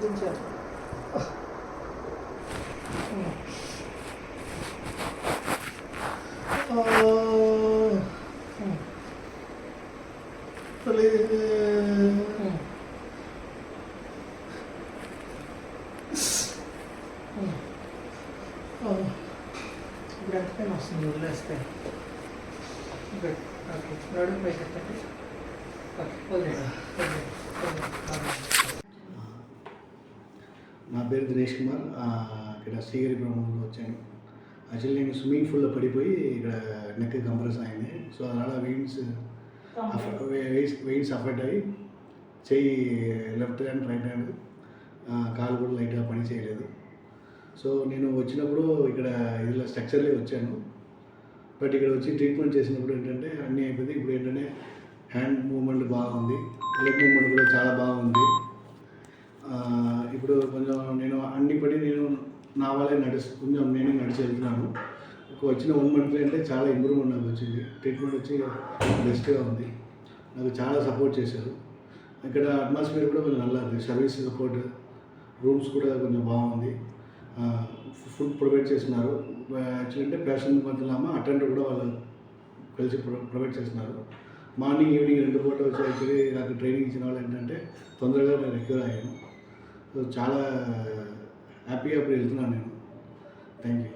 దించారు. ఇప్పుడు ఎంత పైన వస్తుంది వదిలేస్తే? ఓకే, నడుము పైకి ఎత్తండి. నా పేరు దినేష్ కుమార్. ఇక్కడ శ్రీగిరి బ్రహ్మంలో వచ్చాను. యాక్చువల్లీ నేను స్విమ్మింగ్ పూల్లో పడిపోయి ఇక్కడ నెక్ కంప్రెస్ అయింది. సో అలా వెయిన్స్ అఫెక్ట్ అయ్యి చెయ్యి లెఫ్ట్ హ్యాండ్ రైట్ హ్యాండ్ కాలు కూడా లైట్గా పని చేయలేదు. సో నేను వచ్చినప్పుడు ఇక్కడ ఇలా స్ట్రక్చర్లే వచ్చాను. బట్ ఇక్కడ వచ్చి ట్రీట్మెంట్ చేసినప్పుడు ఏంటంటే అన్నీ అయిపోయింది. ఇప్పుడు ఏంటంటే హ్యాండ్ మూవ్మెంట్ బాగుంది, లెగ్ మూవ్మెంట్ కూడా చాలా బాగుంది. ఇప్పుడు కొంచెం నేను నేను నా వాళ్ళే కొంచెం నేనే నడిచి వెళ్తున్నాను. వచ్చిన 1 month అంటే చాలా ఇంప్రూవ్మెంట్ నాకు వచ్చింది. ట్రీట్మెంట్ వచ్చి బెస్ట్గా ఉంది. నాకు చాలా సపోర్ట్ చేశారు. ఇక్కడ అట్మాస్ఫియర్ కూడా కొంచెం నల్లది, సర్వీస్ సపోర్ట్, రూమ్స్ కూడా కొంచెం బాగుంది. ఫుడ్ ప్రొవైడ్ చేస్తున్నారు. యాక్చువల్లీ అంటే పేషెంట్ మధ్యలో అటెండర్ కూడా వాళ్ళు కలిసి ప్రొవైడ్ చేస్తున్నారు. మార్నింగ్ ఈవినింగ్ 2 పూటలు వచ్చి యాక్చువల్లీ నాకు ట్రైనింగ్ ఇచ్చిన వాళ్ళు ఏంటంటే తొందరగా నేను రికవర్ అయ్యాను. సో చాలా హ్యాపీగా ఇప్పుడు వెళ్తున్నాను నేను. Thank you.